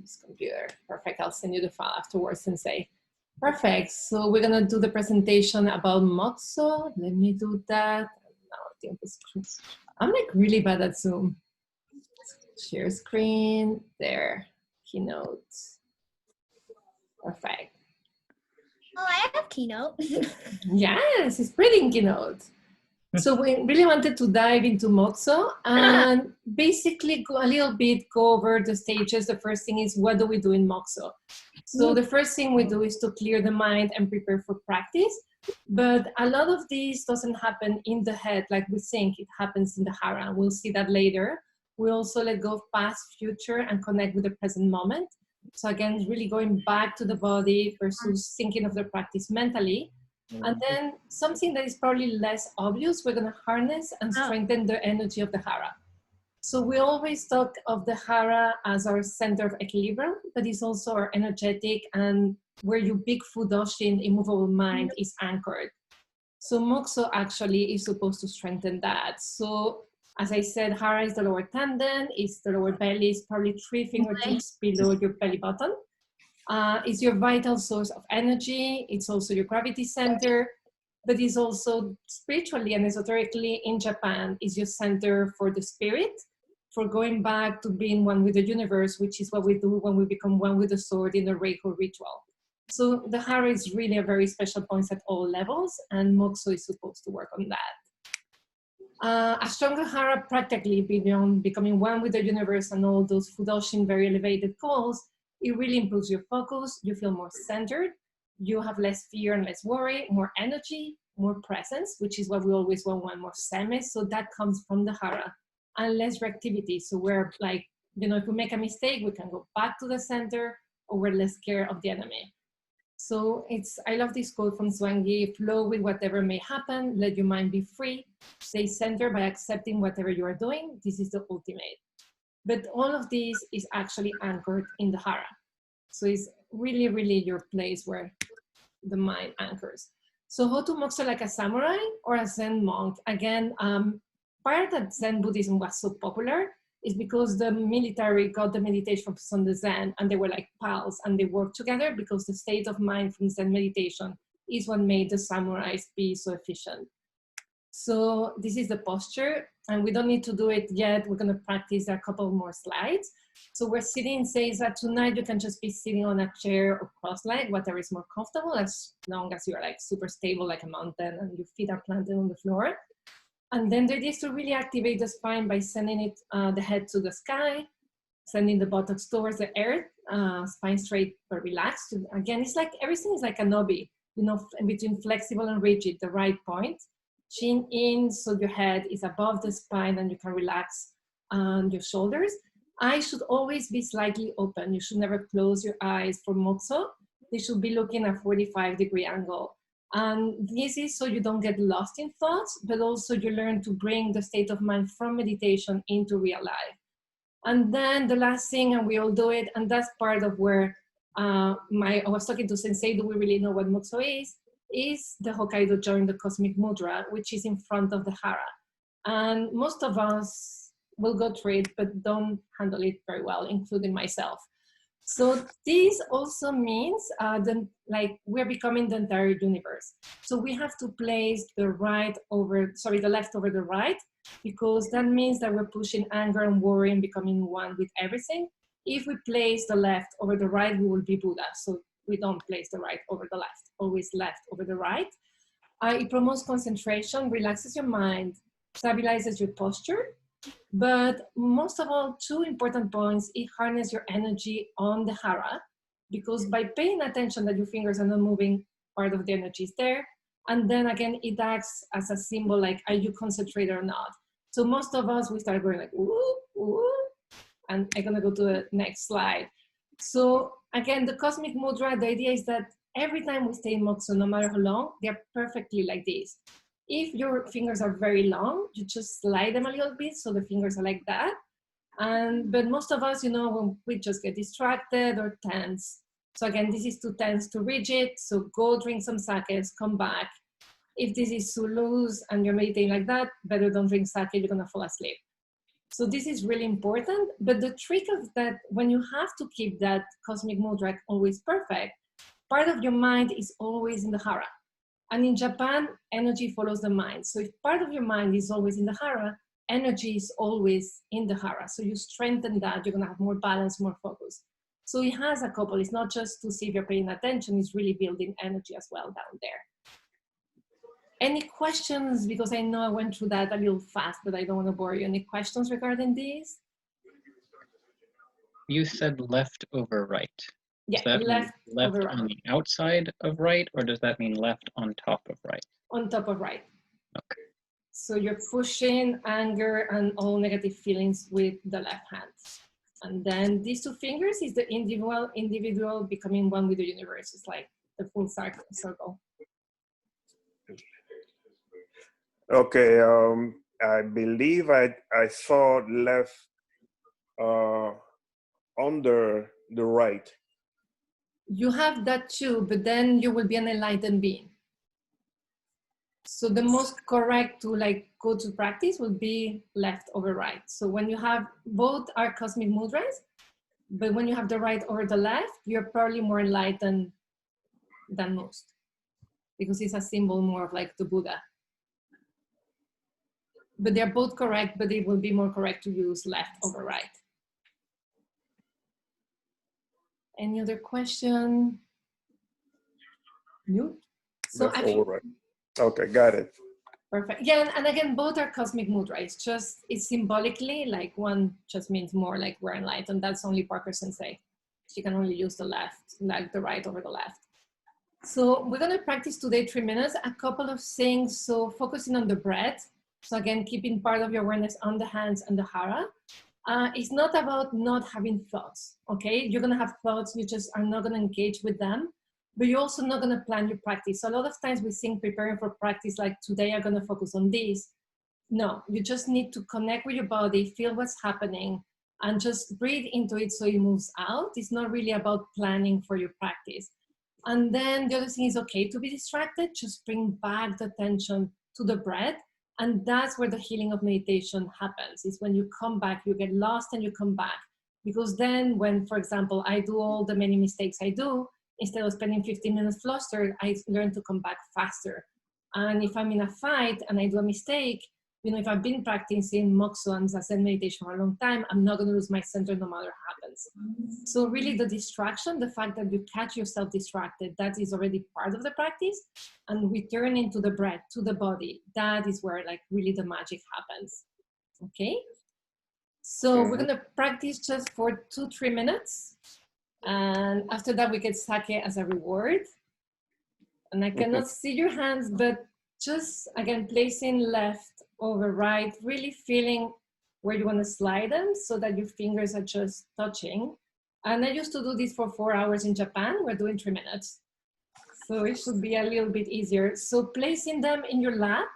This computer. Perfect. I'll send you the file afterwards, Sensei. Perfect. So we're gonna do the presentation about Mokuso. Let me do that. I'm like really bad at Zoom. Share screen. There. Keynote. Perfect. Oh, I have Keynote. Yes, it's pretty in Keynote. So we really wanted to dive into Mokuso and basically go a little bit, go over the stages. The first thing is, what do we do in Mokuso? So the first thing we do is to clear the mind and prepare for practice. But a lot of this doesn't happen in the head like we think. It happens in the hara. We'll see that later. We also let go of past, future, and connect with the present moment. So again, really going back to the body versus thinking of the practice mentally. And then something that is probably less obvious, we're gonna harness and strengthen the energy of the hara. So we always talk of the hara as our center of equilibrium, but it's also our energetic and where your big Fudoshin, immovable mind, is anchored. So Mokuso actually is supposed to strengthen that. So as I said, hara is the lower tendon, it's the lower belly, it's probably 3 fingertips below your belly button. It's your vital source of energy. It's also your gravity center, but it's also spiritually and esoterically in Japan is your center for the spirit, for going back to being one with the universe, which is what we do when we become one with the sword in the Reiko ritual. So the hara is really a very special point at all levels, and Mokuso is supposed to work on that. A stronger hara practically beyond becoming one with the universe and all those Fudoshin very elevated goals, it really improves your focus, you feel more centered, you have less fear and less worry, more energy, more presence, which is what we always want more seme, so that comes from the hara, and less reactivity. So we're like, you know, if we make a mistake, we can go back to the center, or we're less scared of the enemy. So I love this quote from Zhuangzi: flow with whatever may happen, let your mind be free, stay centered by accepting whatever you are doing. This is the ultimate. But all of this is actually anchored in the hara. So it's really, really your place where the mind anchors. So how to Mokuso like a samurai or a Zen monk? Again, part that Zen Buddhism was so popular is because the military got the meditation from the Zen and they were like pals and they worked together because the state of mind from Zen meditation is what made the samurais be so efficient. So this is the posture, and we don't need to do it yet. We're going to practice a couple more slides. So we're sitting, says that tonight you can just be sitting on a chair or cross-legged, whatever is more comfortable, as long as you're like super stable like a mountain and your feet are planted on the floor. And then the idea is to really activate the spine by sending it, the head to the sky, sending the buttocks towards the earth, spine straight but relaxed. Again, it's like everything is like an obi, you know, in between flexible and rigid, the right point. Chin in, so your head is above the spine and you can relax your shoulders. Eyes should always be slightly open. You should never close your eyes for Mokuso. They should be looking at a 45-degree angle. And this is so you don't get lost in thoughts, but also you learn to bring the state of mind from meditation into real life. And then the last thing, and we all do it, and that's part of where I was talking to Sensei, do we really know what Mokuso is the Hokkaido join the cosmic mudra, which is in front of the hara. And most of us will go through it, but don't handle it very well, including myself. So this also means like we're becoming the entire universe. So we have to place the left over the right, because that means that we're pushing anger and worry and becoming one with everything. If we place the left over the right, we will be Buddha. So we don't place the right over the left, always left over the right. It promotes concentration, relaxes your mind, stabilizes your posture, but most of all, 2 important points, it harnesses your energy on the hara, because by paying attention that your fingers are not moving, part of the energy is there. And then again, it acts as a symbol, like, are you concentrated or not? So most of us, we start going like, ooh, ooh, and I'm gonna go to the next slide. So again, the cosmic mudra, the idea is that every time we stay in Mokuso, no matter how long, they're perfectly like this. If your fingers are very long, you just slide them a little bit so the fingers are like that. But most of us, you know, when we just get distracted or tense. So again, this is too tense, too rigid. So go drink some sakes, come back. If this is too loose and you're meditating like that, better don't drink sake, you're gonna fall asleep. So this is really important. But the trick of that, when you have to keep that cosmic mudra always perfect, part of your mind is always in the hara. And in Japan, energy follows the mind. So if part of your mind is always in the hara, energy is always in the hara. So you strengthen that, you're gonna have more balance, more focus. So it has a couple, it's not just to see if you're paying attention, it's really building energy as well down there. Any questions? Because I know I went through that a little fast, but I don't wanna bore you. Any questions regarding this? You said left over right. Yeah, Does that left mean left over on right. the outside of right, or does that mean left on top of right? On top of right. Okay. So you're pushing anger and all negative feelings with the left hand. And then these two fingers is the individual becoming one with the universe. It's like the full circle. Okay, I believe I saw left under the right. You have that too, but then you will be an enlightened being. So the most correct to like go to practice will be left over right. So when you have both are cosmic mudras, but when you have the right over the left, you're probably more enlightened than most, because it's a symbol more of like the Buddha. But they're both correct, but it will be more correct to use left over right. Any other question? No? So Left actually, over right. Okay, got it. perfect. Yeah, and again, both are cosmic mudra. It's symbolically, like one just means more like we're enlightened. That's only Parker Sensei. She can only use the left, like the right over the left. So we're gonna practice today 3 minutes, a couple of things. So focusing on the breath. So again, keeping part of your awareness on the hands and the hara. It's not about not having thoughts, okay? You're gonna have thoughts, you just are not gonna engage with them, but you're also not gonna plan your practice. So a lot of times we think preparing for practice, like today I'm gonna focus on this. No, you just need to connect with your body, feel what's happening, and just breathe into it so it moves out. It's not really about planning for your practice. And then the other thing is okay to be distracted, just bring back the attention to the breath. And that's where the healing of meditation happens, is when you come back, you get lost and you come back. Because then when, for example, I do all the many mistakes I do, instead of spending 15 minutes flustered, I learn to come back faster. And if I'm in a fight and I do a mistake, you know, if I've been practicing Mokuso and Zazen meditation for a long time, I'm not going to lose my center no matter what happens. So really the distraction, the fact that you catch yourself distracted, that is already part of the practice. And return into the breath, to the body, that is where like really the magic happens. Okay? So we're going to practice just for 2-3 minutes. And after that, we get sake as a reward. And I cannot see your hands, but just again, placing left over right, really feeling where you want to slide them so that your fingers are just touching. And I used to do this for 4 hours in Japan. We're doing 3 minutes. So it should be a little bit easier. So placing them in your lap,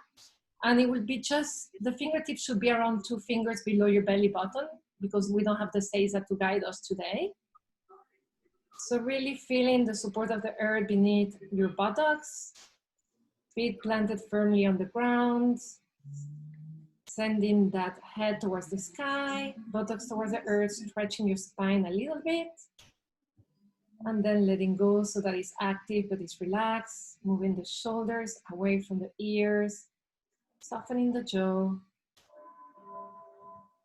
and it will be just, the fingertips should be around 2 fingers below your belly button, because we don't have the seiza to guide us today. So really feeling the support of the earth beneath your buttocks, feet planted firmly on the ground, sending that head towards the sky, buttocks towards the earth, stretching your spine a little bit, and then letting go so that it's active but it's relaxed, moving the shoulders away from the ears, softening the jaw,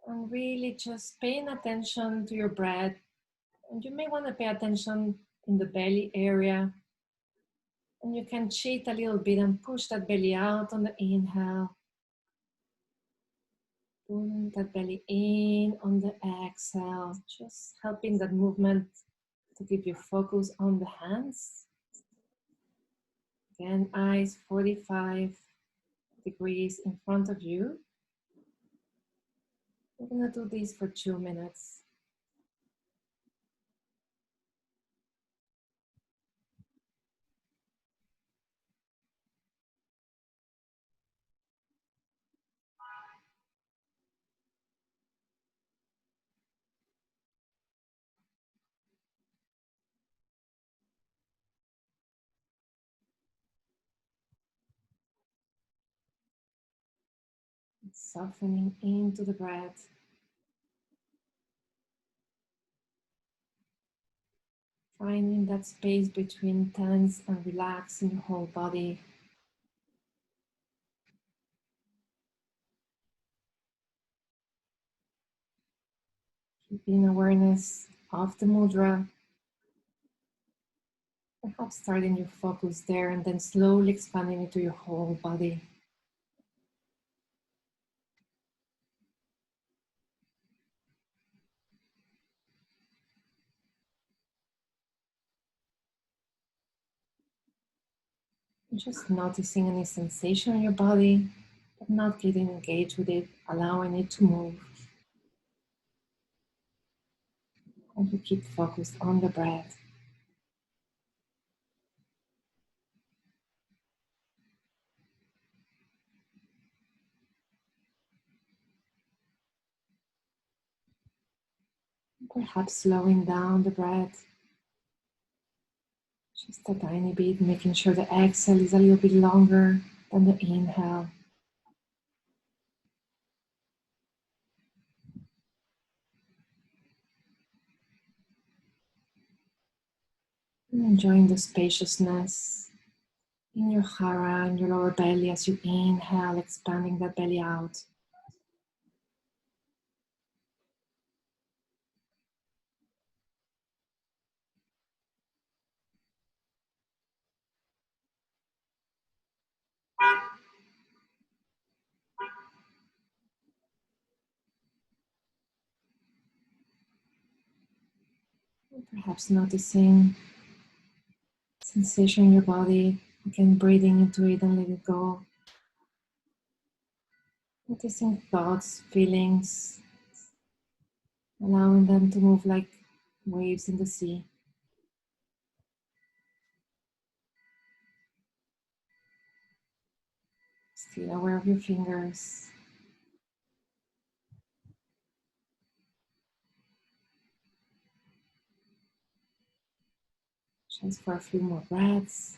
and really just paying attention to your breath. And you may want to pay attention in the belly area. And you can shake a little bit and push that belly out on the inhale. Pull that belly in on the exhale, just helping that movement to keep your focus on the hands. Again, eyes 45 degrees in front of you. We're gonna do this for 2 minutes. Softening into the breath. Finding that space between tense and relax in your whole body. Keeping awareness of the mudra. Perhaps starting your focus there and then slowly expanding it to your whole body. Just noticing any sensation in your body, but not getting engaged with it, allowing it to move. And you keep focused on the breath. Perhaps slowing down the breath just a tiny bit, making sure the exhale is a little bit longer than the inhale. And enjoying the spaciousness in your hara, in your lower belly as you inhale, expanding that belly out. Perhaps noticing sensation in your body, again breathing into it and let it go. Noticing thoughts, feelings, allowing them to move like waves in the sea. Still aware of your fingers. Just for a few more breaths.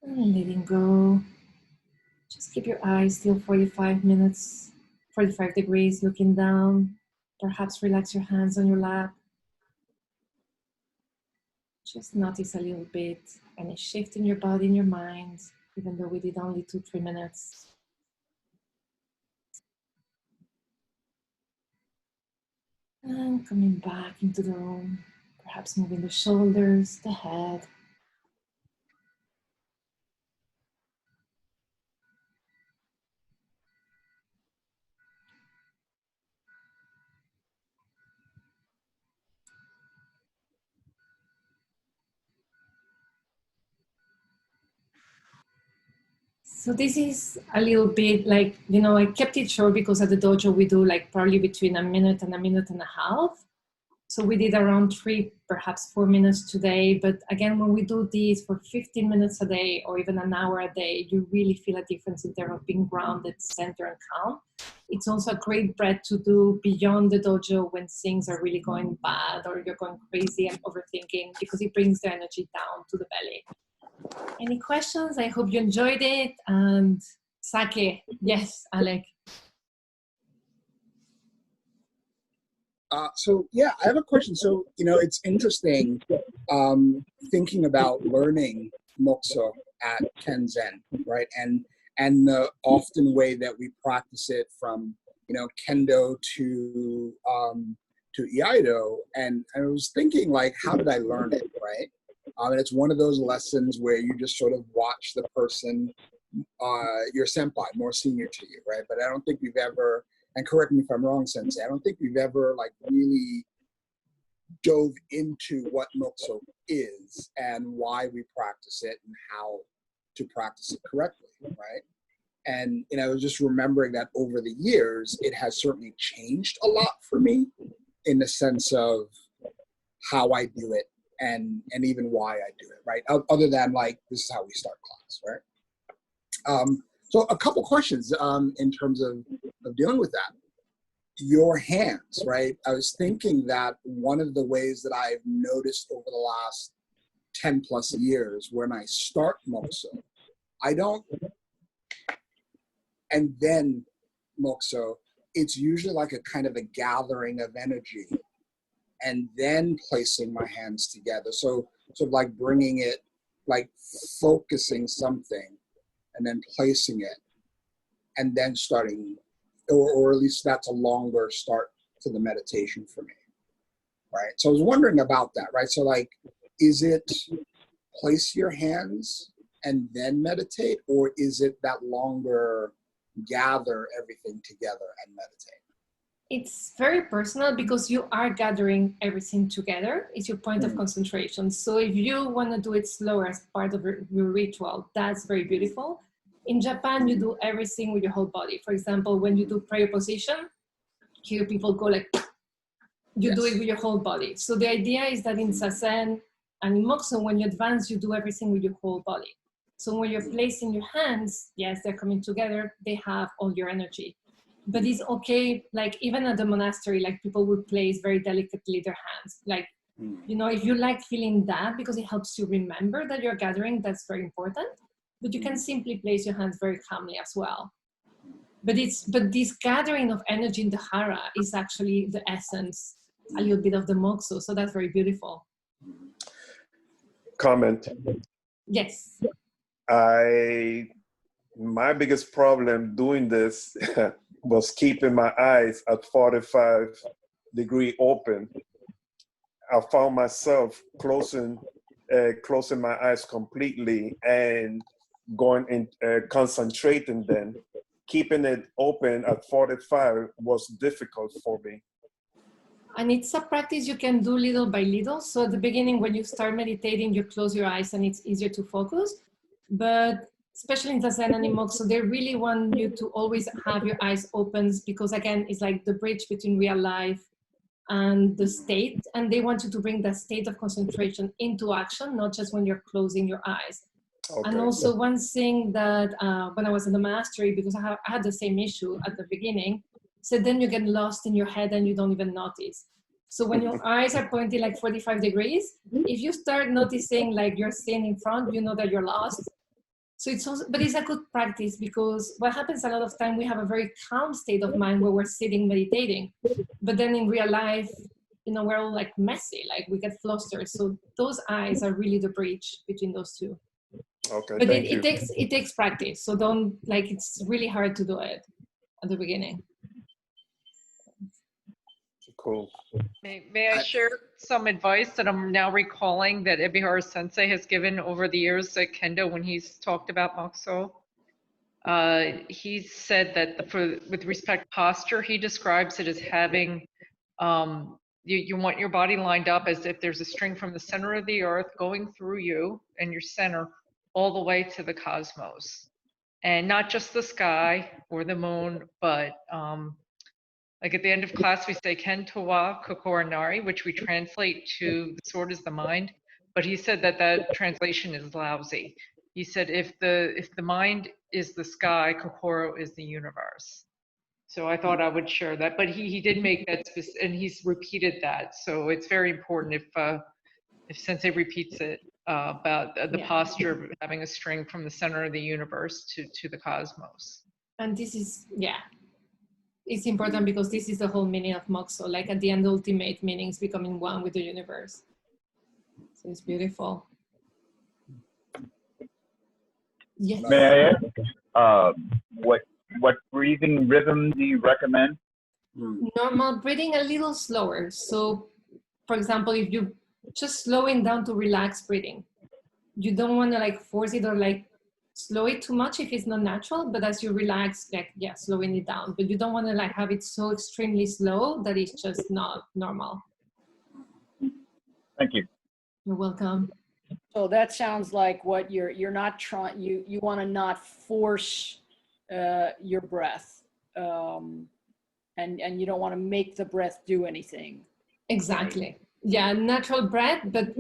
And letting go. Just keep your eyes still 45 minutes, 45 degrees looking down. Perhaps relax your hands on your lap. Just notice a little bit any shift in your body, in your mind, even though we did only 2-3 minutes. And coming back into the room, perhaps moving the shoulders, the head. So this is a little bit like, I kept it short because at the dojo we do like probably between a minute and a half. So we did around 3, perhaps 4 minutes today. But again, when we do this for 15 minutes a day or even an hour a day, you really feel a difference in terms of being grounded, centered, and calm. It's also a great breath to do beyond the dojo when things are really going bad or you're going crazy and overthinking, because it brings the energy down to the belly. Any questions? I hope you enjoyed it. And sake, yes, Alec. So yeah, I have a question. So, it's interesting thinking about learning Mokuso at Ken-Zen, right? And the often way that we practice it from, Kendo to Iaido. And I was thinking, like, how did I learn it, right? And it's one of those lessons where you just sort of watch the person, your senpai, more senior to you, right? But I don't think we've ever, and correct me if I'm wrong, Sensei, I don't think we've ever like really dove into what Mokuso is and why we practice it and how to practice it correctly, right? And I was just remembering that over the years, it has certainly changed a lot for me in the sense of how I do it and even why I do it, right? Other than like, this is how we start class, right? So a couple questions in terms of dealing with that. your hands, right? I was thinking that one of the ways that I've noticed over the last 10 plus years, when I start Mokuso, I don't, and then Mokuso, it's usually like a kind of a gathering of energy and then placing my hands together. So sort of like bringing it, like focusing something and then placing it and then starting, or at least that's a longer start to the meditation for me, right? So I was wondering about that, right? So like, is it place your hands and then meditate, or is it that longer gather everything together and meditate? It's very personal because you are gathering everything together. It's your point of concentration. So if you want to do it slower as part of your ritual, that's very beautiful. In Japan, you do everything with your whole body. For example, when you do prayer position, here people go like, you do it with your whole body. So the idea is that in Zazen and in Mokuso, when you advance, you do everything with your whole body. So when you're placing your hands, yes, they're coming together, they have all your energy. But it's okay, like even at the monastery, like people would place very delicately their hands. Like, you know, if you like feeling that, because it helps you remember that you're gathering, that's very important. But you can simply place your hands very calmly as well. But this gathering of energy in the hara is actually the essence, a little bit of the Mokuso. So that's very beautiful. Comment. Yes. My biggest problem doing this was keeping my eyes at 45-degree open. I found myself closing my eyes completely and going in, concentrating then. Keeping it open at 45 was difficult for me. And it's a practice you can do little by little. So at the beginning, when you start meditating, you close your eyes and it's easier to focus. But especially in Zazen and in Mokuso, they really want you to always have your eyes open because again, it's like the bridge between real life and the state. And they want you to bring that state of concentration into action, not just when you're closing your eyes. Okay. And also one thing that when I was in the monastery, because I had the same issue at the beginning, so then you get lost in your head and you don't even notice. So when your eyes are pointing like 45 degrees, if you start noticing like you're seeing in front, you know that you're lost. So it's also, but it's a good practice because what happens a lot of time, we have a very calm state of mind where we're sitting meditating, but then in real life, you know, we're all like messy, like we get flustered. So those eyes are really the bridge between those two. Okay, but it takes practice. So don't like, it's really hard to do it at the beginning. Cool. May I share some advice that I'm now recalling that Ebihara Sensei has given over the years at Kendo when he's talked about Mokuso? He said that with respect to posture, he describes it as having, you want your body lined up as if there's a string from the center of the earth going through you and your center all the way to the cosmos. And not just the sky or the moon, but like at the end of class, we say Ken Towa Kokoranari, which we translate to the sword is the mind. But he said that translation is lousy. He said if the mind is the sky, Kokoro is the universe. So I thought I would share that. But he did make that specific, and he's repeated that. So it's very important if Sensei repeats it about the posture of having a string from the center of the universe to the cosmos. And this is, it's important because this is the whole meaning of Mokuso. Like at the end, the ultimate meaning is becoming one with the universe. So it's beautiful. Yes. May I ask, what breathing rhythm do you recommend? Normal breathing, a little slower. So, for example, if you just slowing down to relax breathing, you don't want to like force it or like slow it too much if it's not natural, but as you relax, like, slowing it down. But you don't want to like have it so extremely slow that it's just not normal. Thank you. You're welcome. So that sounds like what you're not trying, you want to not force your breath, and you don't want to make the breath do anything. Exactly. Yeah, natural breath, but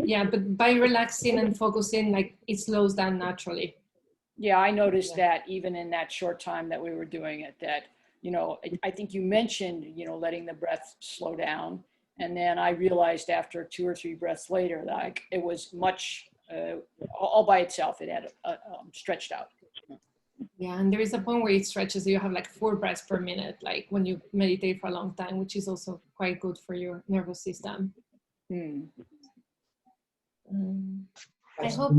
by relaxing and focusing, like it slows down naturally. Yeah, I noticed that even in that short time that we were doing it, that you know, I think you mentioned, you know, letting the breath slow down. And then I realized after 2 or 3 breaths later, that it was much, all by itself, it had stretched out. Yeah, and there is a point where it stretches. So you have like 4 breaths per minute, like when you meditate for a long time, which is also quite good for your nervous system. I hope.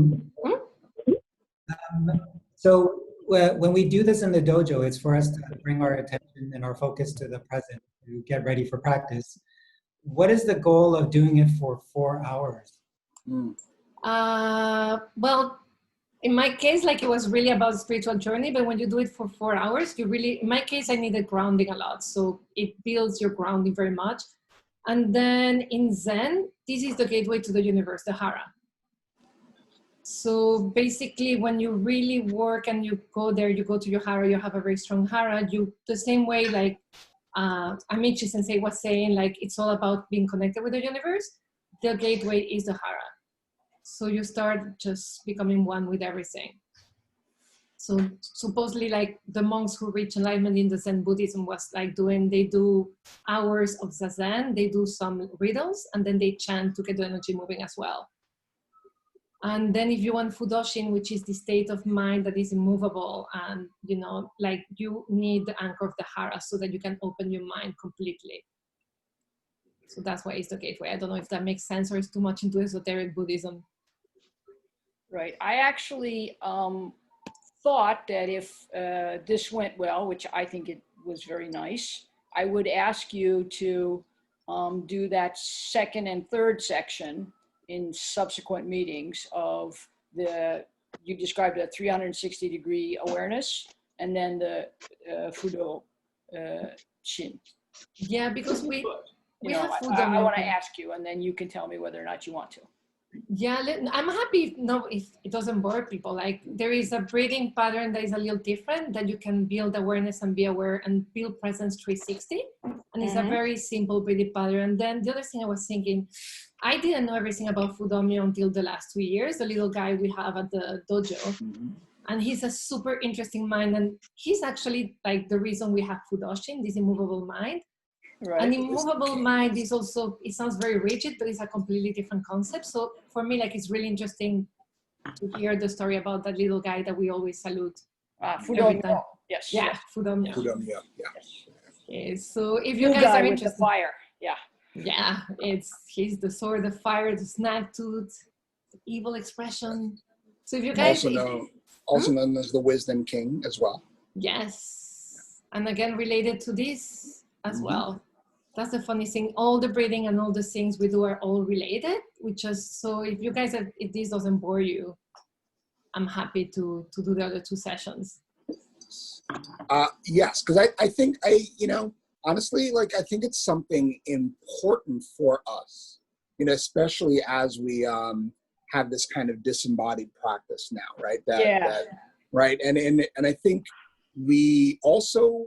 So when we do this in the dojo, it's for us to bring our attention and our focus to the present to get ready for practice. What is the goal of doing it for 4 hours? Well, in my case, like it was really about spiritual journey, but when you do it for 4 hours, you really, in my case, I needed grounding a lot. So it builds your grounding very much. And then in Zen, this is the gateway to the universe, the hara. So basically, when you really work and you go there, you go to your hara, you have a very strong hara, you, the same way like Amici Sensei was saying, like it's all about being connected with the universe. The gateway is the hara. So you start just becoming one with everything. So supposedly like the monks who reach enlightenment in the Zen Buddhism was like they do hours of Zazen, they do some riddles, and then they chant to get the energy moving as well. And then if you want Fudoshin, which is the state of mind that is immovable, and you know, like you need the anchor of the hara so that you can open your mind completely. So that's why it's the gateway. I don't know if that makes sense or it's too much into esoteric Buddhism. Right. I actually thought that if this went well, which I think it was very nice, I would ask you to do that second and third section in subsequent meetings of you described a 360-degree awareness, and then the Fudo Shin. Yeah, because we have I want to ask you, and then you can tell me whether or not you want to. Yeah, I'm happy if it doesn't bore people. Like there is a breathing pattern that is a little different, that you can build awareness and be aware and build presence 360. And it's a very simple breathing pattern. And then the other thing I was thinking, I didn't know everything about Fudomyo until the last 2 years, the little guy we have at the dojo. And he's a super interesting mind. And he's actually like the reason we have Fudoshin, this immovable mind. Right. An immovable mind is also, it sounds very rigid, but it's a completely different concept. So for me, like, it's really interesting to hear the story about that little guy that we always salute. Fudomyo. Yes. Yeah, Fudomyo. Fudomyo, yeah. Okay, so if you New guys guy are with interested. the fire. Yeah. Yeah, he's the sword, the fire, the snag tooth, the evil expression. So if you guys. Also known as the Wisdom King as well. Yes. And again, related to this as well. That's the funny thing. All the breathing and all the things we do are all related. So if you guys if this doesn't bore you, I'm happy to do the other 2 sessions. Yes, because I think honestly, like I think it's something important for us, especially as we have this kind of disembodied practice now, right? Right. And I think we also,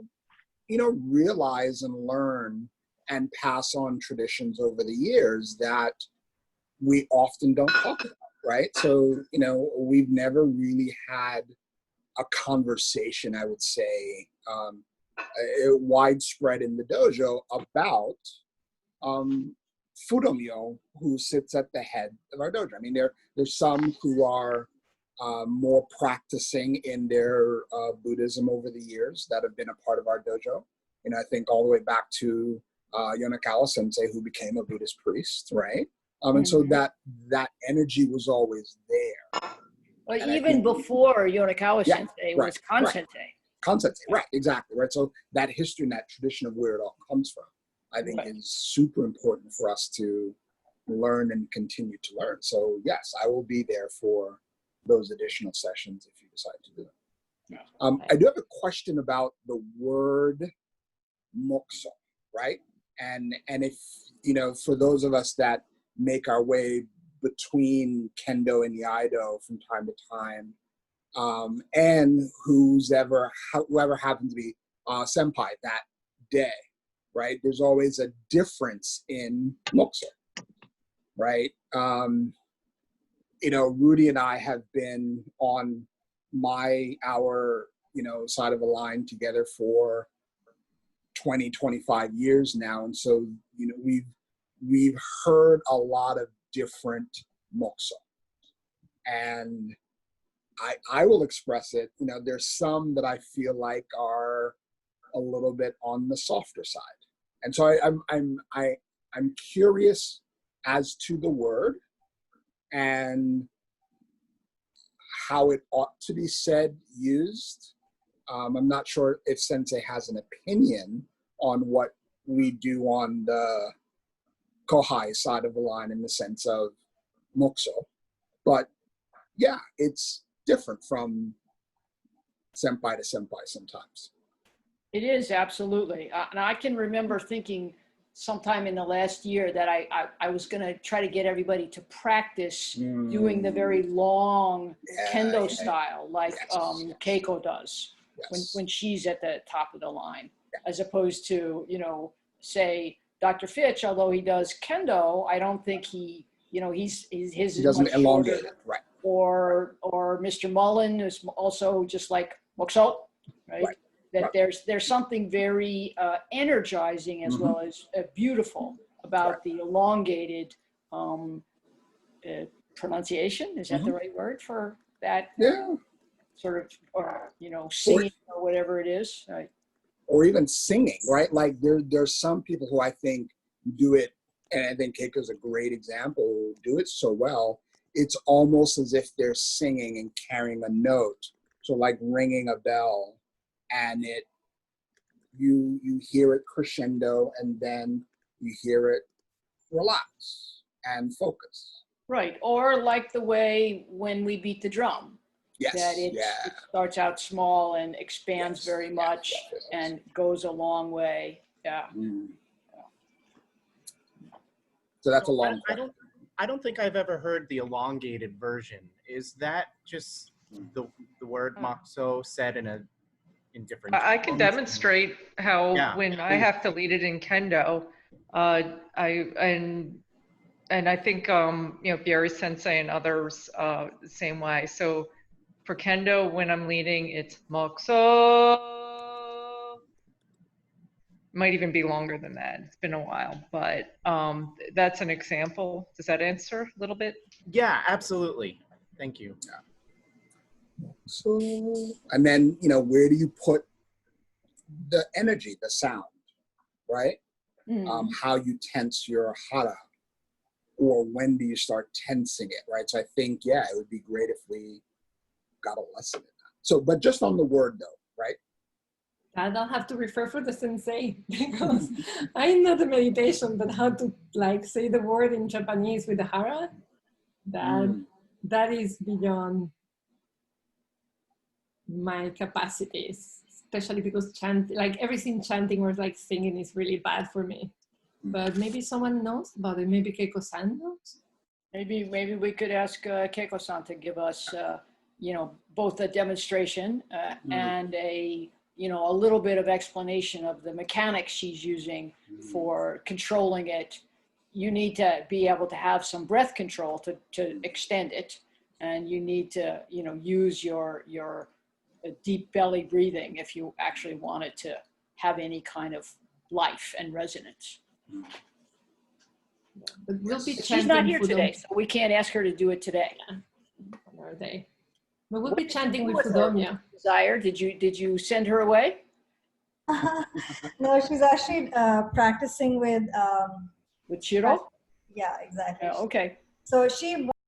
realize and learn and pass on traditions over the years that we often don't talk about, right? So, we've never really had a conversation, I would say, widespread in the dojo about Fudomyo, who sits at the head of our dojo. I mean, there's some who are more practicing in their Buddhism over the years that have been a part of our dojo. I think all the way back to Yonakawa Sensei, who became a Buddhist priest, right? And so that energy was always there. Well, and even before Yonakawa Sensei was Kan Sensei. Kan Sensei, right, exactly, right? So that history and that tradition of where it all comes from, I think is super important for us to learn and continue to learn. So yes, I will be there for those additional sessions if you decide to do it. I do have a question about the word Mokuso, right? And if, for those of us that make our way between Kendo and Iaido from time to time, and whoever happens to be senpai that day, right? There's always a difference in Mokuso, right? Rudy and I have been on our side of the line together for 20, 25 years now. And so, you know, we've heard a lot of different Mokuso. And I will express it, you know, there's some that I feel like are a little bit on the softer side. And so I'm curious as to the word and how it ought to be said, used. I'm not sure if Sensei has an opinion on what we do on the Kohai side of the line in the sense of Mokuso. But yeah, it's different from senpai to senpai sometimes. It is, absolutely. And I can remember thinking sometime in the last year that I was going to try to get everybody to practice doing the very long kendo style like Keiko does when she's at the top of the line, as opposed to, you know, say Dr. Fitch, although he does kendo, I don't think he, you know, his He doesn't elongate it, right? Or Mr. Mullen is also just like Mokuso, right? That there's something very energizing as well as beautiful about the elongated pronunciation. Is that the right word for that? Yeah. Sort of, or, you know, singing or whatever it is. Right? Or even singing, right? Like there's some people who I think do it, and I think Keiko's a great example, do it so well. It's almost as if they're singing and carrying a note. So like ringing a bell, and you hear it crescendo, and then you hear it relax and focus. Right, or like the way when we beat the drum. Yes, that it starts out small and expands very much and goes a long way. Yeah. So that's a long question. I don't think I've ever heard the elongated version. Is that just the word Mokuso said in different I can tones? demonstrate how when I have to lead it in kendo, and I think you know, Bieri Sensei and others the same way. So for kendo, when I'm leading, it's Mokuso. Might even be longer than that. It's been a while, but that's an example. Does that answer a little bit? Yeah, absolutely. Thank you. So, and then, you know, where do you put the energy, the sound, right? How you tense your hara, or when do you start tensing it, right? So I think, yeah, it would be great if we got a lesson in that. So, but just on the word though, right? And I'll have to refer for the sensei because I know the meditation, but how to like say the word in Japanese with the hara, that is beyond my capacities, especially because like everything chanting or like singing is really bad for me. But maybe someone knows about it. Maybe Keiko-san knows. Maybe we could ask Keiko-san to give us, you know, both a demonstration and a little bit of explanation of the mechanics she's using for controlling it. You need to be able to have some breath control to extend it, and you need to, you know, use your deep belly breathing if you actually want it to have any kind of life and resonance. But we'll be She's not here today, so we can't ask her to do it today. Are they? But we'll be chanting with Fudomya. Desire, did you send her away? No, she's actually practicing with Shiro? Yeah, exactly. Okay. So she